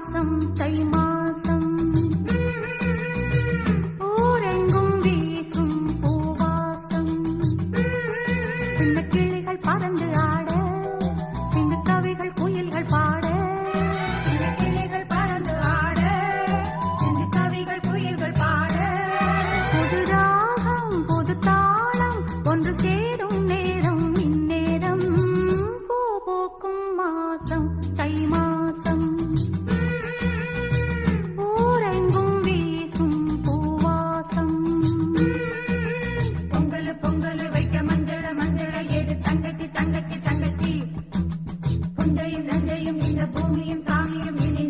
மாசம் தை மாசம் ஊரெங்கும் வீசும் பூவாசம் சின்ன கிளிகள் பறந்து ஆட சின்ன கவிகள் குயில்கள் பாட சின்ன கிளிகள் பறந்து ஆட சின்ன கவிகள் குயில்கள் பாட புது ராகம் புது தாளம் ஒன்று சேரும் நேரம் இந்நேரம் பூ பூக்கும் மாசம் தை மாசம் ஊரெங்கும் வீசும் பூவாசம் பொங்கல் பொங்கல் வைக்க மஞ்சள மஞ்சள ஏது தங்கச்சி தங்கச்சி தங்கச்சி புண்டையும் நஞ்சையும் இந்த பூமியும் சாமியும் இனி